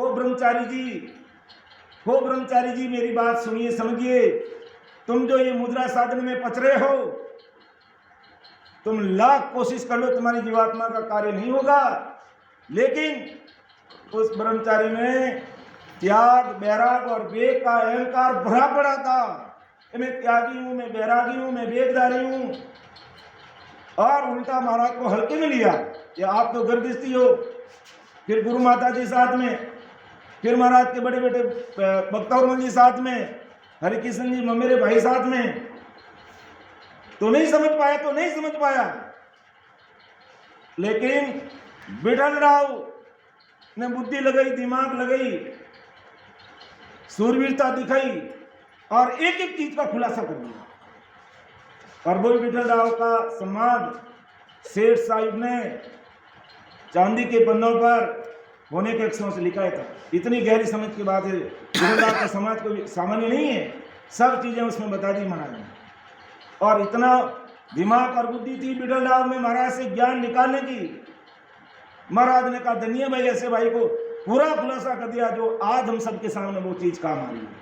हो ब्रह्मचारी जी मेरी बात सुनिए, समझिए। तुम जो ये मुद्रा साधन में पच रहे हो, तुम लाख कोशिश कर लो, तुम्हारी जीवात्मा का कार्य नहीं होगा। लेकिन उस ब्रह्मचारी में त्याग, बैराग और वेग का अहंकार भरा पड़ा था। मैं त्यागी हूं, मैं बैरागी हूं, मैं वेगधारी हूं। और उल्टा महाराज को हल्के में लिया कि आप तो गर्दिष्टी हो। फिर गुरु माता जी साथ में, फिर महाराज के बड़े बेटे भक्तौरमल जी साथ में, हरिकृष्ण जी मेरे भाई साथ में। तो नहीं समझ पाया। लेकिन विठल राव ने बुद्धि लगाई, दिमाग लगाई, सूरवीरता दिखाई और एक एक चीज का खुलासा कर दिया। और वो विठल राव का समाज सेठ साहिब ने चांदी के पन्नों पर होने के अक्षरों से लिखा था। इतनी गहरी समझ की बात है। विठल राव का समाज कोई सामान्य नहीं है, सब चीजें उसमें बता दी महाराज ने। और इतना दिमाग और बुद्धि थी विठल राव में महाराज से ज्ञान निकालने की। महाराज ने कहा धन्य भाई, ऐसे भाई को पूरा खुलासा कर दिया जो आज हम सबके सामने वो चीज काम आ रही है।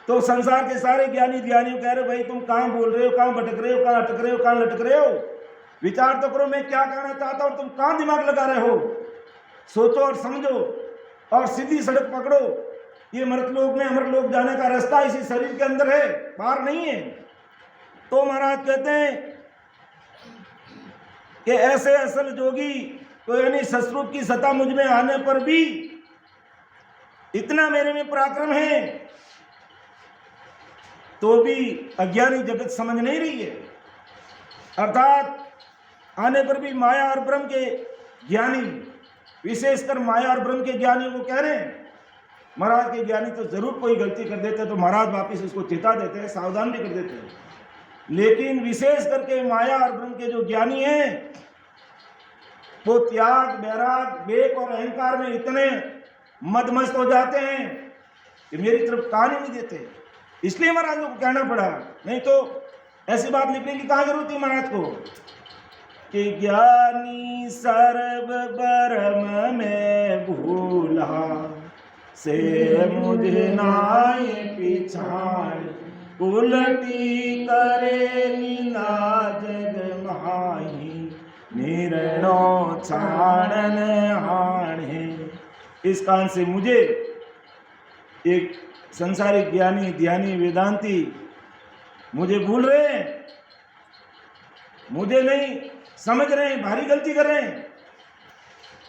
तो संसार के सारे ज्ञानी ध्यानी कह रहे भाई तुम कहां बोल रहे हो, कहां भटक रहे हो, कहां अटक रहे हो, कहां लटक रहे हो, विचार तो करो मैं क्या कहना चाहता हूं, तुम कहां दिमाग लगा रहे हो। सोचो और समझो और सीधी सड़क पकड़ो। ये मृतलोक में अमरलोक जाने का रास्ता इसी शरीर के अंदर है, बाहर नहीं है। तो महाराज कहते हैं कि ऐसे असल जोगी तो यानी सस्वरूप की सत्ता मुझ में आने पर भी इतना मेरे में पराक्रम है, तो भी अज्ञानी जगत समझ नहीं रही है। अर्थात आने पर भी माया और ब्रह्म के ज्ञानी, विशेषकर माया और ब्रह्म के ज्ञानी को कह रहे हैं। महाराज के ज्ञानी तो जरूर कोई गलती कर देते तो महाराज वापिस उसको चेता देते हैं, सावधान भी कर देते हैं। लेकिन विशेष करके माया और ब्रह्म के जो ज्ञानी हैं वो त्याग, बैराग, वेग और अहंकार में इतने मदमस्त हो जाते हैं कि मेरी तरफ कान ही नहीं देते। इसलिए महाराज को कहना पड़ा, नहीं तो ऐसी बात लिखने की कहाँ जरूरत थी महाराज को कि ज्ञानी सर्व ब्रह्म में भूला से मुझे नाय पिछाड़ उलटी करे नीला जग माही निर्णो छाड़न हाणे। इस कान से मुझे एक संसारिक ज्ञानी ध्यानी वेदांती मुझे भूल रहे हैं, मुझे नहीं समझ रहे हैं, भारी गलती कर रहे हैं।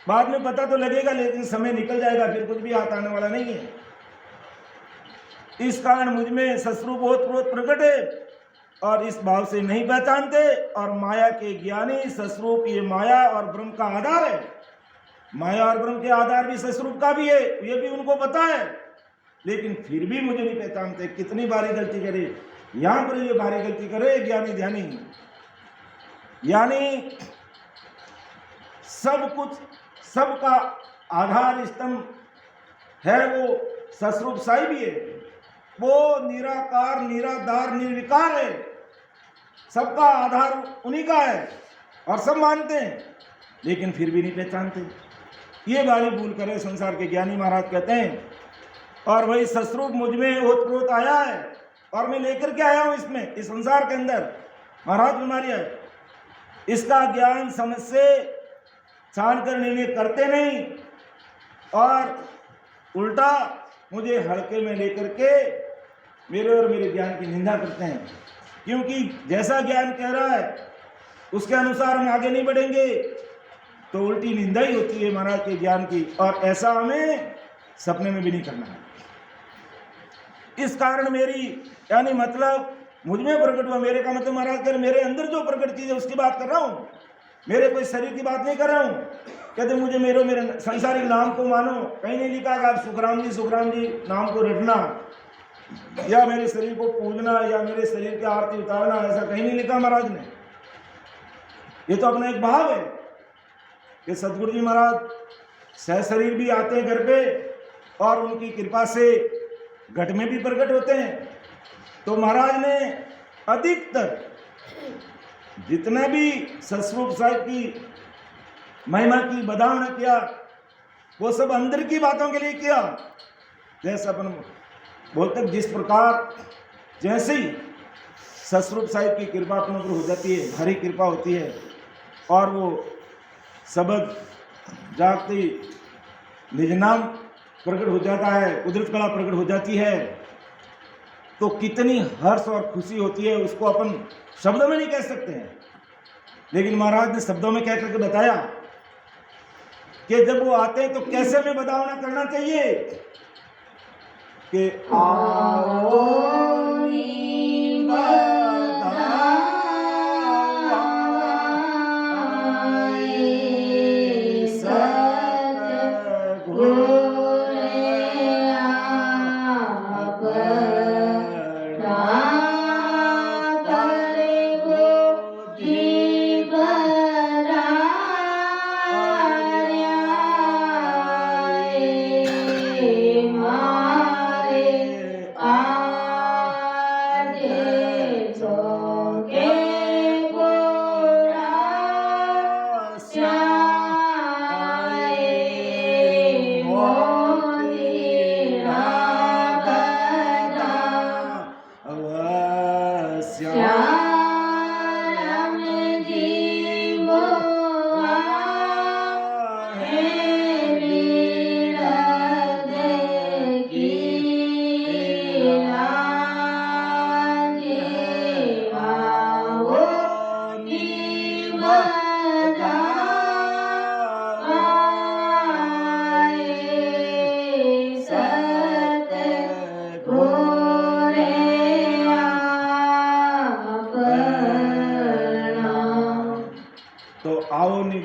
बाद में पता तो लगेगा लेकिन समय निकल जाएगा, फिर कुछ भी हाथ आने वाला नहीं है। इस कारण मुझ में सस्वरूप बहुत प्रकट है और इस भाव से नहीं पहचानते। और माया के ज्ञानी सस्वरूप ये माया और ब्रह्म का आधार है। माया और ब्रह्म के आधार भी सस्वरूप का भी है, ये भी उनको पता है, लेकिन फिर भी मुझे नहीं पहचानते। कितनी भारी गलती करे, यहां पर ये भारी गलती करे ज्ञानी ध्यानी। यानी सब कुछ, सबका आधार स्तंभ है वो सस्वरूप साई भी है। वो निराकार, निराधार, निर्विकार है, सबका आधार उन्हीं का है और सब मानते हैं, लेकिन फिर भी नहीं पहचानते। ये भारी भूल करे संसार के ज्ञानी। महाराज कहते हैं और वही सस्वरूप मुझ में ओतप्रोत आया है और मैं लेकर के आया हूं इसमें, इस संसार के अंदर। महाराज बीमारी है, इसका ज्ञान समझ से छान कर निर्णय करते नहीं और उल्टा मुझे हल्के में लेकर के मेरे और मेरे ज्ञान की निंदा करते हैं। क्योंकि जैसा ज्ञान कह रहा है उसके अनुसार हम आगे नहीं बढ़ेंगे तो उल्टी निंदा ही होती है महाराज के ज्ञान की, और ऐसा हमें सपने में भी नहीं करना है। इस कारण मेरी यानी मतलब मुझ में प्रकट हुआ, मेरे का मतलब महाराज कह रहे मेरे अंदर जो प्रकट चीज है उसकी बात कर रहा हूँ, मेरे कोई शरीर की बात नहीं कर रहा हूँ। कहते मुझे मेरे संसारिक नाम को मानो, कहीं नहीं लिखा कि आप सुखराम जी नाम को रटना या मेरे शरीर को पूजना या मेरे शरीर की आरती उतारना, ऐसा कहीं नहीं लिखा महाराज ने। ये तो अपना एक भाव है कि सदगुरु जी महाराज सह शरीर भी आते हैं घर पे और उनकी कृपा से घट में भी प्रकट होते हैं। तो महाराज ने अधिकतर जितना भी सस्वरूप साहिब की महिमा की बदावना किया वो सब अंदर की बातों के लिए किया। जैसे अपन बोलते जिस प्रकार जैसे ही सतस्वरूप साहिब की कृपा अपने ऊपर हो जाती है, भारी कृपा होती है और वो शब्द जागती निज नाम प्रकट हो जाता है, कुदरत कला प्रकट हो जाती है, तो कितनी हर्ष और खुशी होती है, उसको अपन शब्दों में नहीं कह सकते हैं। लेकिन महाराज ने शब्दों में कह करके बताया कि जब वो आते हैं तो कैसे हमें बदावना करना चाहिए कि आओ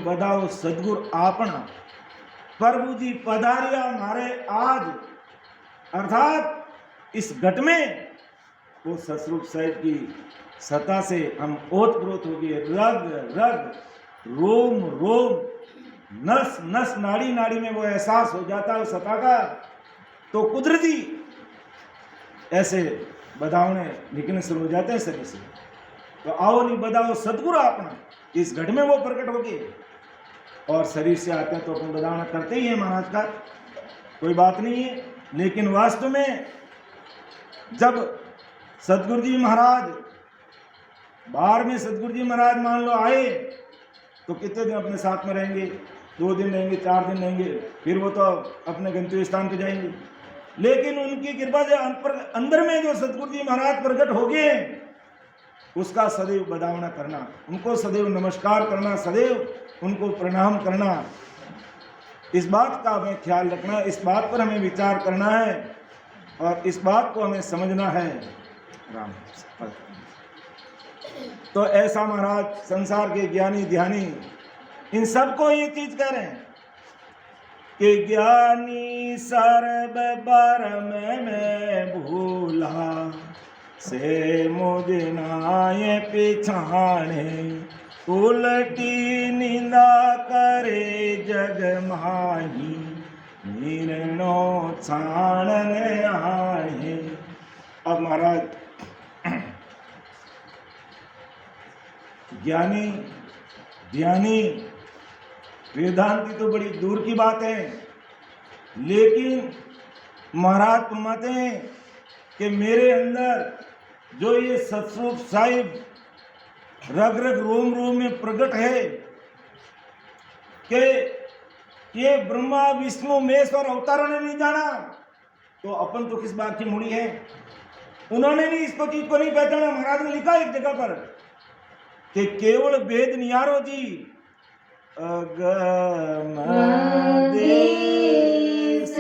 बधाओ सदगुरु आपना प्रभु जी पधारिया मारे आज, अर्थात इस घट में वो सतस्वरूप साहिब की सत्ता से हम ओतप्रोत हो गए, रग रग रोम रोम नस नस नाड़ी नाड़ी में वो एहसास हो जाता है सत्ता का। तो कुदरती ऐसे बधावने निकलने शुरू हो जाते हैं शरीर से। तो आओ नहीं बधाओ सदगुरु अपना, इस घट में वो प्रकट हो गए और शरीर से आते हैं तो अपन बधावना करते ही है महाराज का, कोई बात नहीं है। लेकिन वास्तव में जब सतगुरु जी महाराज बाहर में सतगुरु जी महाराज मान लो आए तो कितने दिन अपने साथ में रहेंगे, 2 दिन रहेंगे, 4 दिन रहेंगे, फिर वो तो अपने गंतव्य स्थान पे जाएंगे। लेकिन उनकी कृपा से अंदर में जो सतगुरु जी महाराज प्रकट हो गए उसका सदैव बधावना करना, उनको सदैव नमस्कार करना, सदैव उनको प्रणाम करना, इस बात का हमें ख्याल रखना, इस बात पर हमें विचार करना है और इस बात को हमें समझना है। राम तो ऐसा महाराज संसार के ज्ञानी ध्यानी इन सबको ये चीज कह रहे हैं कि ज्ञानी सर्व बरम में भूला से मुदिनाए पिछाणे, उलटी निंदा करे जग माही, निर्णो छाणने आए। अब महाराज ज्ञानी ध्यानी वेदांती तो बड़ी दूर की बात है, लेकिन महाराज फरमाते हैं कि मेरे अंदर जो ये सतस्वरूप साहिब रग रग रोम रोम में प्रकट है कि ये ब्रह्मा विष्णु महेश और अवतारों ने नहीं जाना तो अपन तो किस बात की मूड़ी है। उन्होंने भी इस चीज को नहीं पहचाना। महाराज ने लिखा एक जगह पर कि केवल वेद नियारो जी अगम देश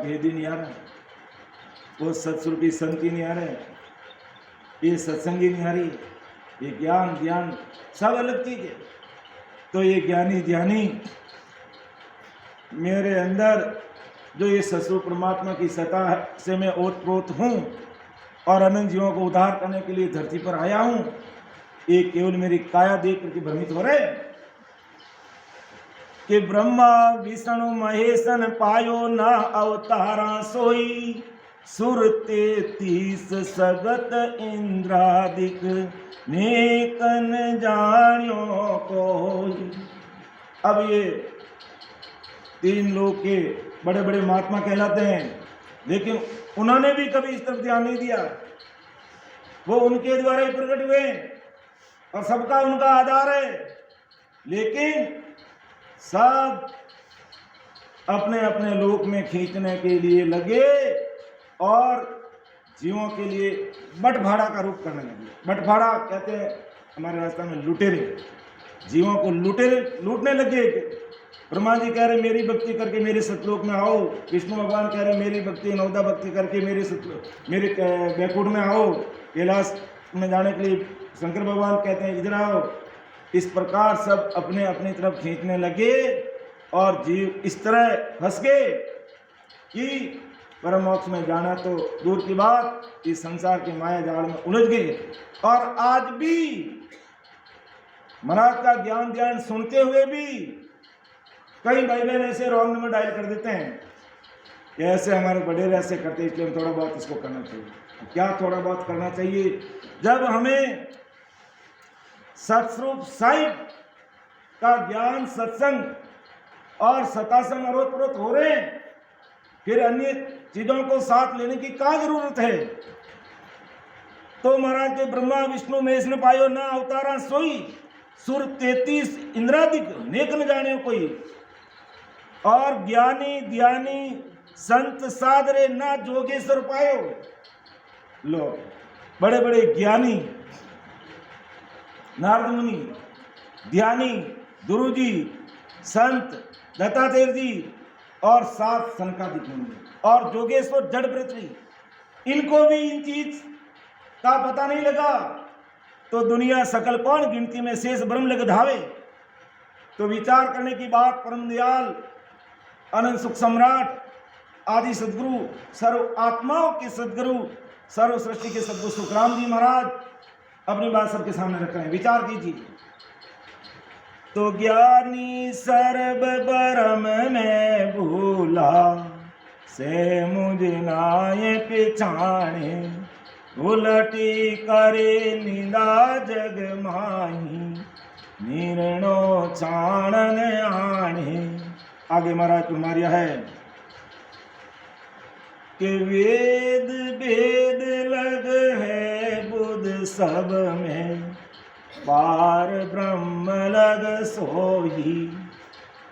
भेद ही नहीं आ रहा, वो सत्स्वरूपी संत ही नहीं आ रहे, ये सत्संग ही नहीं आ रही, ये ज्ञान ध्यान सब अलग चीज है। तो ये ज्ञानी ध्यानी मेरे अंदर जो ये सत्स्वरूप परमात्मा की सत्ता से मैं ओतप्रोत हूँ और अनंत जीवों को उद्धार करने के लिए धरती पर आया हूँ, ये केवल मेरी काया देख करके भ्रमित हो रहे कि ब्रह्मा विष्णु महेशन पायो ना अवतारा सोई, सुर 33 सगत इंद्रादिक नेकन जानियो कोई। अब ये 3 लोग के बड़े बड़े महात्मा कहलाते हैं, लेकिन उन्होंने भी कभी इस तरफ ध्यान नहीं दिया, वो उनके द्वारा ही प्रकट हुए और सबका उनका आधार है, लेकिन सब अपने अपने लोक में खींचने के लिए लगे और जीवों के लिए बंटवारा का रूप करने लगे। बंटवारा कहते हैं हमारे रास्ते में लुटेरे, जीवों को लुटेरे लूटने लगे। ब्रह्मा जी कह रहे मेरी भक्ति करके मेरे सतलोक में आओ, विष्णु भगवान कह रहे मेरी भक्ति नवदा भक्ति करके मेरे बैकुंठ में आओ, कैलाश में जाने के लिए शंकर भगवान कहते हैं इधर आओ। इस प्रकार सब अपने अपनी तरफ खींचने लगे और जीव इस तरह फंस गए कि परम मोक्ष में जाना तो दूर की बात, इस संसार के माया जाल में उलझ गए। और आज भी महाराज का ज्ञान ध्यान सुनते हुए भी कई भाई बहन ऐसे रॉन्ग नंबर डायल कर देते हैं, ऐसे हमारे बड़े ऐसे करते हैं, इसलिए थोड़ा बहुत इसको करना चाहिए। क्या थोड़ा बहुत करना चाहिए? जब हमें सत्स्वरूप साहिब का ज्ञान सत्संग और सतासंग अरोतप्रोत हो रहे हैं, फिर अन्य चीजों को साथ लेने की क्या जरूरत है? तो महाराज के ब्रह्मा विष्णु महेश ने पायो ना अवतारा सोई, सुर 33 इंद्रादिक नेक न जाने कोई। और ज्ञानी ध्यानी संत सादरे ना जोगेश्वर पायो। लो बड़े बड़े ज्ञानी नारद मुनि, ध्यानी गुरु जी, संत दत्तात्रेय जी और 7 सनकादिक मुनि और जोगेश्वर जड़ पृथ्वी, इनको भी इन चीज का पता नहीं लगा तो दुनिया सकल कौन गिनती में शेष ब्रह्म लग धावे। तो विचार करने की बात परम दयाल अनंत सुख सम्राट आदि सदगुरु सर्व आत्माओं के सदगुरु सर्व सृष्टि के सदगुरु सुखराम जी महाराज अपनी बात सबके सामने रख रहे हैं, विचार कीजिए। तो ज्ञानी सर्व ब्रह्म में भूला से मुझ नाये पिछाणे, उलटी करे निंदा जग माही निर्णो चाणन आणे। आगे महाराज तुम्हारी है कि वेद वेद लग है बुध सब में, पार ब्रह्म लग सोही,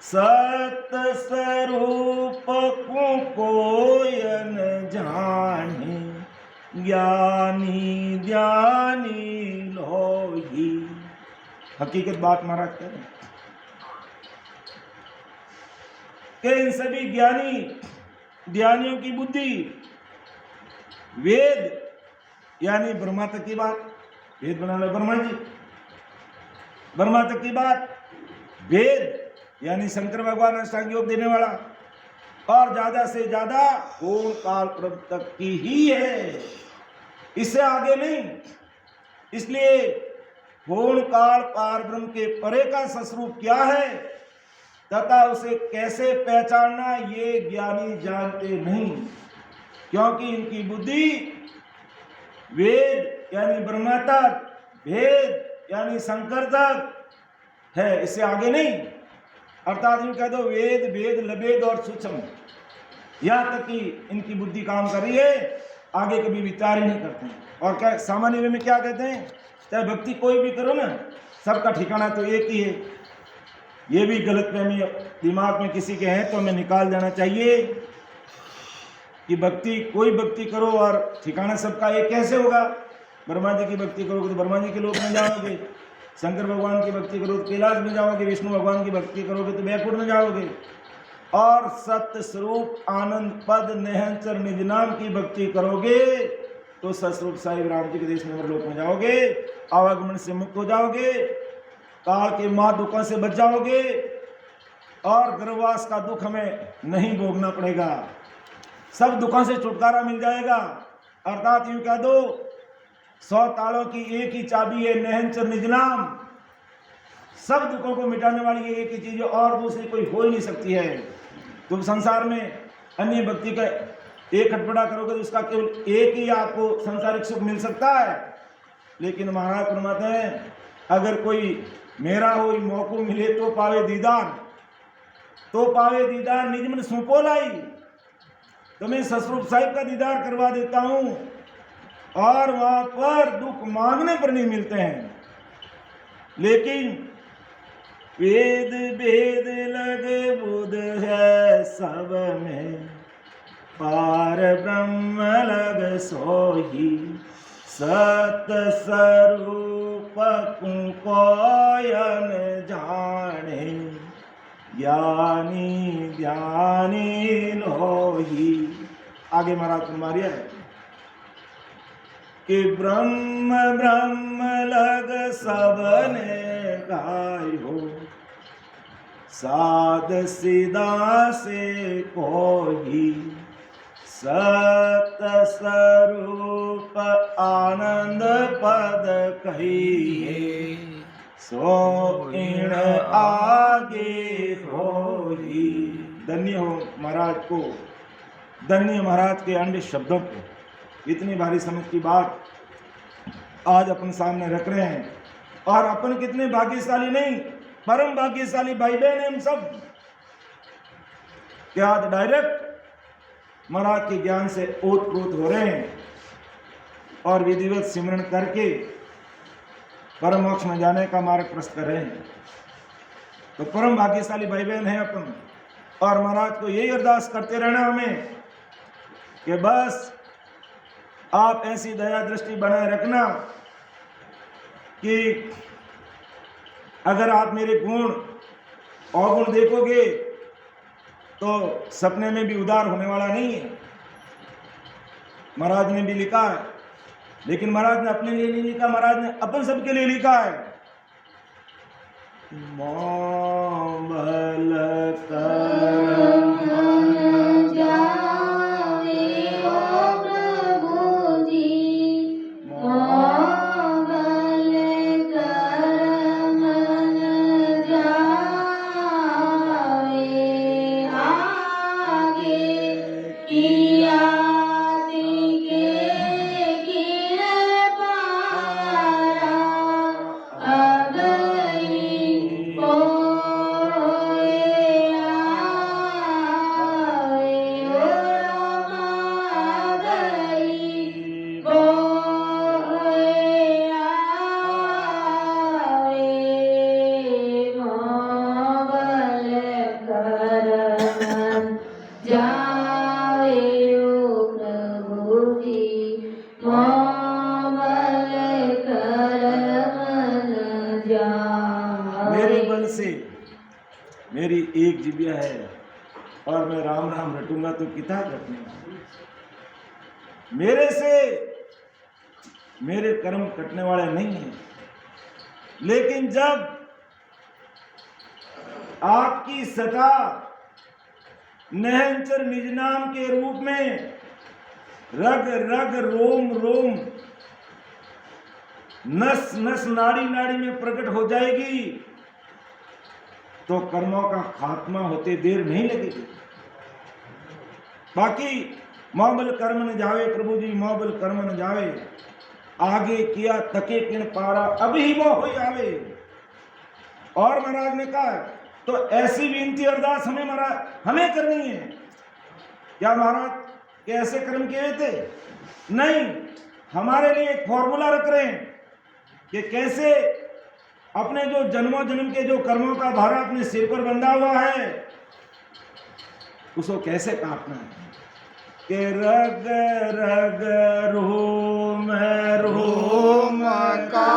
सत स्वरूप को कोई न जाने, ज्ञानी ज्ञानी लोही। हकीकत बात महाराज करें कि इन सभी ज्ञानी ध्यानियों की बुद्धि वेद यानी ब्रह्मा तक की बात, वेद बनाने ब्रह्मा जी, ब्रह्मा तक की बात, वेद यानी शंकर भगवान अष्टांग योग देने वाला, और ज्यादा से ज्यादा पूर्ण काल प्रभ तक की ही है, इससे आगे नहीं। इसलिए पूर्ण काल पार ब्रह्म के परे का सस्वरूप क्या है तथा उसे कैसे पहचानना ये ज्ञानी जानते नहीं, क्योंकि इनकी बुद्धि वेद यानी ब्रह्मा तक, वेद यानी शंकर तक है, इससे आगे नहीं। अर्थात यूं कह दो वेद वेद लभेद और सूक्ष्म, यहाँ तक कि इनकी बुद्धि काम कर रही है, आगे कभी विचार ही नहीं करते हैं। और क्या सामान्य वे में क्या कहते हैं, चाहे भक्ति कोई भी करो ना, सबका ठिकाना तो एक ही है। ये भी गलतफहमी दिमाग में किसी के हैं तो हमें निकाल देना चाहिए कि भक्ति कोई भक्ति करो और ठिकाना सबका एक कैसे होगा। ब्रह्मा जी की भक्ति करोगे तो ब्रह्मा जी के लोक में जाओगे, शंकर भगवान की भक्ति करो तो कैलाश में जाओगे, विष्णु भगवान की भक्ति करोगे तो बैकुंठ में जाओगे, और सत्य स्वरूप आनंद पद नेहंचर निज नाम की भक्ति करोगे तो सतस्वरूप साहिब राम जी के देश में लोक में जाओगे, आवागमन से मुक्त हो जाओगे, काल के महादुखों से बच जाओगे और गर्भवास का दुख हमें नहीं भोगना पड़ेगा। सब दुखों से छुटकारा मिल जाएगा। अर्थात यूं कह दो 100 तालों की एक ही चाबी है नेहंचर निज नाम। सब दुखों को मिटाने वाली एक ही चीज और दूसरी कोई हो ही नहीं सकती है। तुम संसार में अन्य भक्ति का एक हटपटा करोगे तो उसका केवल एक ही आपको संसारिक सुख मिल सकता है। लेकिन महाराज फरमाते हैं अगर कोई मेरा हो मौको मिले तो पावे दीदार निज मन सौंपो लाई। तो मैं सतस्वरूप साहिब का दीदार करवा देता हूं और वहां पर दुख मांगने पर नहीं मिलते हैं। लेकिन वेद भेद लगे बुध है सब में, पार ब्रह्म लग सोही, सत स्वरूप कोयन जाने, ज्ञानी ज्ञानी लोही। आगे महाराज तुम्हारिया है कि ब्रह्म ब्रह्म लग सबने गायो, साध सीधा से कोई, सत स्वरूप आनंद पद कहिए, सो इन आगे होई। धन्य हो महाराज को, धन्य महाराज के अंड शब्दों को। इतनी भारी समझ की बात आज अपन सामने रख रहे हैं और अपन कितने भाग्यशाली नहीं, परम भाग्यशाली भाई बहन हम सब कि आज डायरेक्ट महाराज के ज्ञान से ओतप्रोत हो रहे हैं और विधिवत सिमरण करके परम मोक्ष में जाने का मार्ग प्रशस्त कर रहे हैं। तो परम भाग्यशाली भाई बहन है अपन और महाराज को यही अरदास करते रहना हमें कि बस आप ऐसी दया दृष्टि बनाए रखना कि अगर आप मेरे गुण अवगुण देखोगे तो सपने में भी उदार होने वाला नहीं है। महाराज ने भी लिखा है, लेकिन महाराज ने अपने लिए नहीं लिखा, महाराज ने अपन सबके लिए लिखा है। मोबल कर मेरी एक जीविया है और मैं राम राम रटूंगा तो कितना रटने। मेरे से मेरे कर्म कटने वाले नहीं हैं, लेकिन जब आपकी सता नेहंचर निज नाम के रूप में रग रग रोम रोम नस नस नाड़ी नाड़ी में प्रकट हो जाएगी तो कर्मों का खात्मा होते देर नहीं लगेगी। बाकी मोबल कर्म न जावे प्रभु जी, मोबल कर्म न जावे, आगे किया तके किन पारा अभी ही वो हो आवे। और महाराज ने कहा तो ऐसी विनती अरदास हमें महाराज हमें करनी है। क्या महाराज के ऐसे कर्म किए थे? नहीं, हमारे लिए एक फॉर्मूला रख रहे हैं कि कैसे अपने जो जन्मों जन्म के जो कर्मों का भारा अपने सिर पर बंधा हुआ है उसको कैसे काटना है। कि रग रग रोम रोम का